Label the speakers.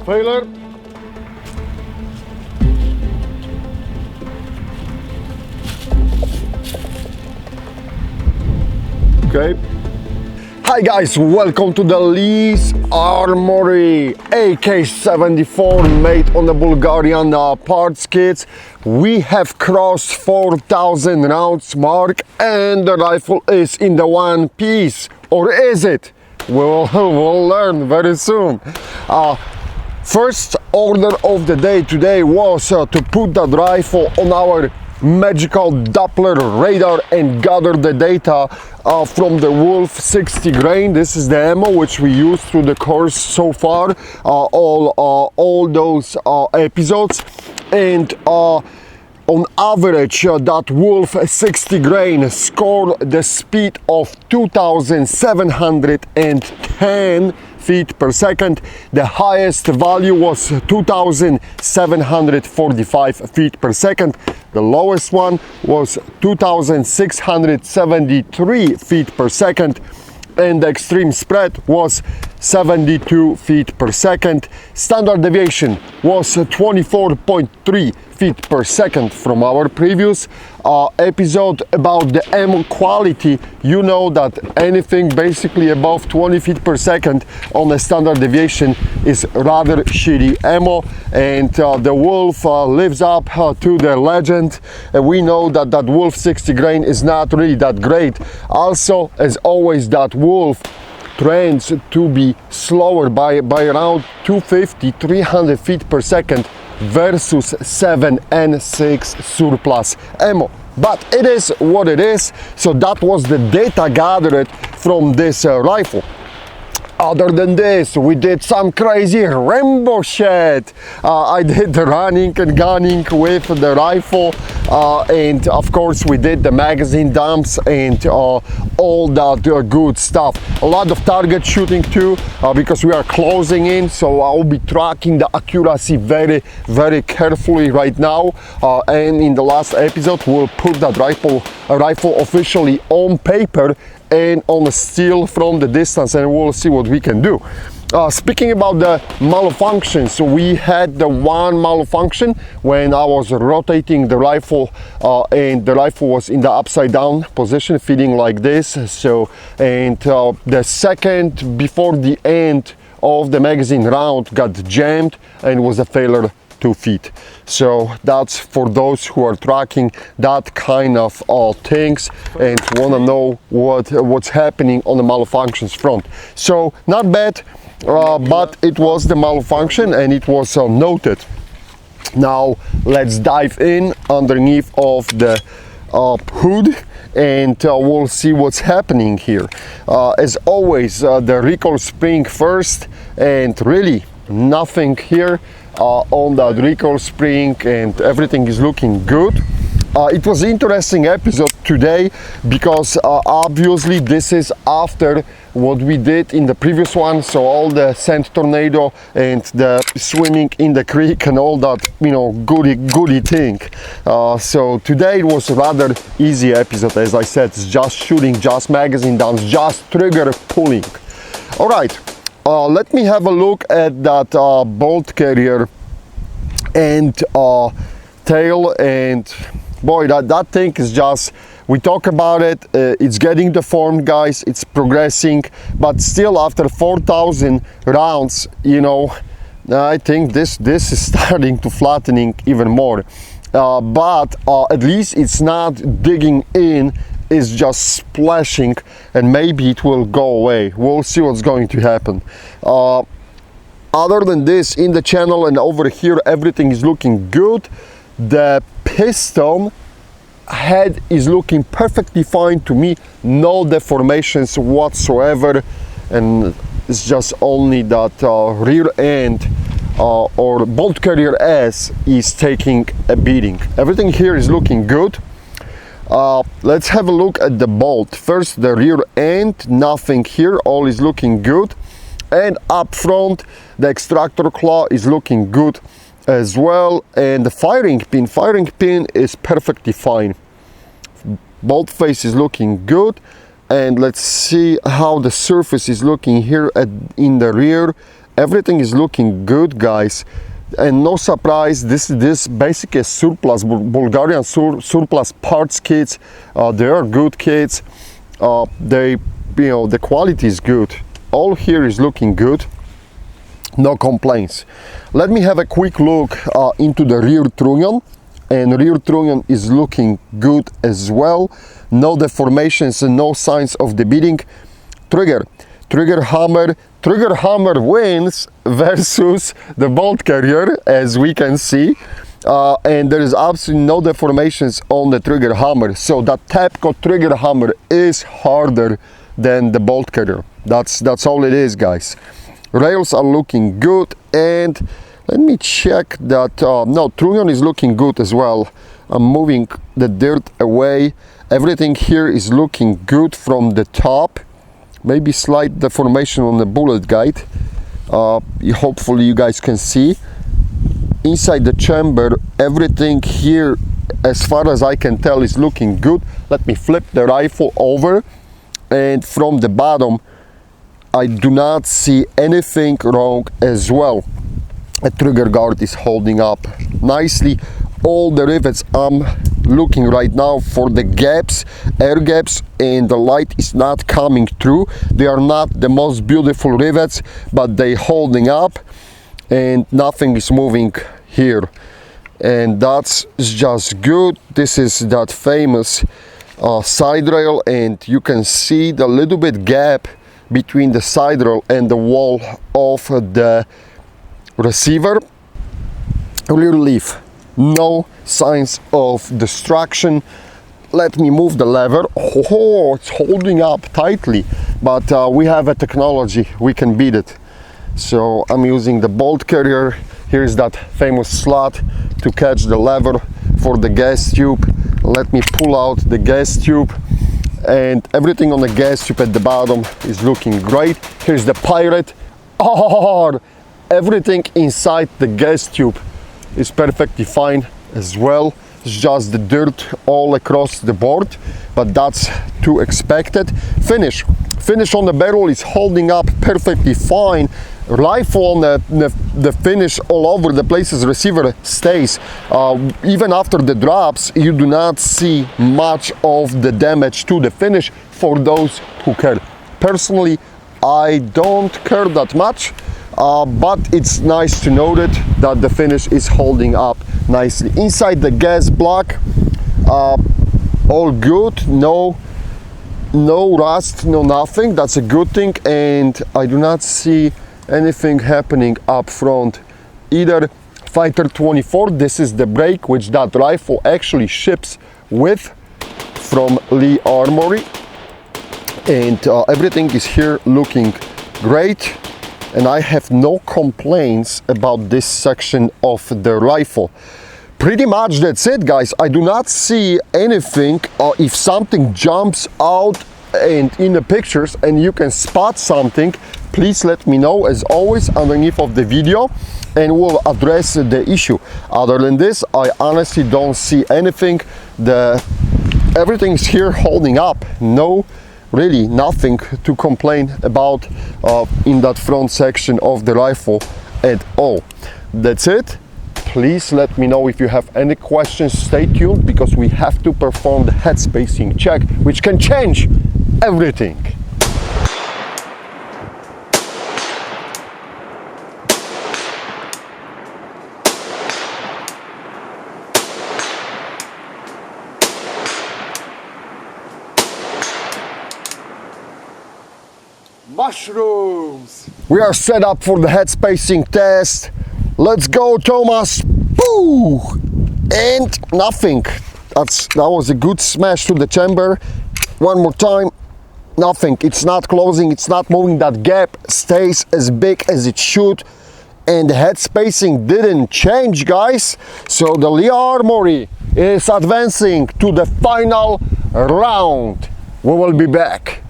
Speaker 1: Failure. Okay. Hi guys, welcome to the Lee's Armory AK74 made on the Bulgarian parts kits. We have crossed 4,000 rounds mark and the rifle is in the one piece. Or is it? We'll learn very soon. First order of the day today was to put that rifle on our magical Doppler radar and gather the data from the Wolf 60 grain. This is the ammo which we used through the course so far, all those episodes, and on average that Wolf 60 grain scored the speed of 2,710 feet per second. The highest value was 2,745 feet per second. The lowest one was 2,673 feet per second, and the extreme spread was 72 feet per second. Standard deviation was 24.3 feet per second from our previous episode about the ammo quality. You know that anything basically above 20 feet per second on a standard deviation is rather shitty ammo, and the Wolf lives up to the legend. We know that that Wolf 60 grain is not really that great. Also, as always, that Wolf trends to be slower by around 250-300 feet per second versus 7 and 6 surplus ammo. But it is what it is. So that was the data gathered from this rifle. Other than this, we did some crazy Rambo shit. I did the running and gunning with the rifle, and of course we did the magazine dumps and all that good stuff. A lot of target shooting too, because we are closing in, so I'll be tracking the accuracy very carefully right now, and in the last episode we'll put that rifle officially on paper and on steel from the distance, and we'll see what we can do. Speaking about the malfunctions, we had the one malfunction when I was rotating the rifle, and the rifle was in the upside down position, feeding like this. So, and the second before the end of the magazine round got jammed and was a failure to feed. So that's for those who are tracking that kind of things and want to know what's happening on the malfunctions front. So not bad, but it was the malfunction and it was noted. Now let's dive in underneath of the hood and we'll see what's happening here. As always, the recoil spring first, and really nothing here on that recoil spring, and everything is looking good. It was an interesting episode today because obviously this is after what we did in the previous one, so all the sand tornado and the swimming in the creek and all that, you know, goody thing. So today it was a rather easy episode. As I said, it's just shooting, just magazine dumps, just trigger pulling. All right. Let me have a look at that bolt carrier and tail, and boy, that thing is just, we talk about it, it's getting deformed, guys, it's progressing, but still after 4,000 rounds, you know, I think this is starting to flattening even more, but at least it's not digging in, is just splashing, and maybe it will go away. We'll see what's going to happen. Other than this, in the channel and over here, everything is looking good. The piston head is looking perfectly fine to me, no deformations whatsoever, and it's just only that rear end or bolt carrier S is taking a beating. Everything here is looking good. Let's have a look at the bolt. First, the rear end, nothing here, all is looking good. And up front, the extractor claw is looking good as well. And the firing pin is perfectly fine. Bolt face is looking good. And let's see how the surface is looking here in the rear everything is looking good, guys. And no surprise, this basically a surplus Bulgarian surplus parts kits. They are good kits. The quality is good. All here is looking good. No complaints. Let me have a quick look into the rear trunnion, and rear trunnion is looking good as well. No deformations and no signs of the beating. Trigger hammer wins versus the bolt carrier, as we can see, and there is absolutely no deformations on the trigger hammer. So that Tapco trigger hammer is harder than the bolt carrier. That's all it is, guys. Rails are looking good, and let me check that. No, trunnion is looking good as well. I'm moving the dirt away. Everything here is looking good from the top. Maybe slight deformation on the bullet guide. Hopefully you guys can see. Inside the chamber, everything here, as far as I can tell, is looking good. Let me flip the rifle over, and from the bottom, I do not see anything wrong as well. The trigger guard is holding up nicely. All the rivets, I'm looking right now for the gaps, air gaps, and the light is not coming through. They are not the most beautiful rivets, but they holding up, and nothing is moving here, and that's just good. This is that famous side rail, and you can see the little bit gap between the side rail and the wall of the receiver. Rear leaf, no signs of destruction. Let me move the lever. Oh, it's holding up tightly, but we have a technology, we can beat it. So I'm using the bolt carrier. Here's that famous slot to catch the lever for the gas tube. Let me pull out the gas tube, and everything on the gas tube at the bottom is looking great. Here's the Pirate. Oh, everything inside the gas tube is perfectly fine as well. It's just the dirt all across the board, but that's to expected. Finish on the barrel is holding up perfectly fine. Rifle on the finish all over the places. Receiver stays. Even after the drops, you do not see much of the damage to the finish, for those who care. Personally, I don't care that much, but it's nice to note that the finish is holding up nicely. Inside the gas block, all good. No rust, no nothing. That's a good thing, and I do not see anything happening up front either. Fighter 24, this is the brake which that rifle actually ships with from Lee Armory, and everything is here looking great, and I have no complaints about this section of the rifle. Pretty much that's it, guys. I do not see anything. If something jumps out and in the pictures and you can spot something, please let me know, as always, underneath of the video, and we'll address the issue. Other than this, I honestly don't see anything. Everything's here holding up. No, really nothing to complain about in that front section of the rifle at all. That's it. Please let me know if you have any questions. Stay tuned, because we have to perform the head spacing check, which can change everything. Mushrooms! We are set up for the head spacing test. Let's go, Thomas! Boo! And nothing. That was a good smash to the chamber. One more time. Nothing. It's not closing, it's not moving. That gap stays as big as it should, and the head spacing didn't change, guys. So the Lee Armory is advancing to the final round. We will be back.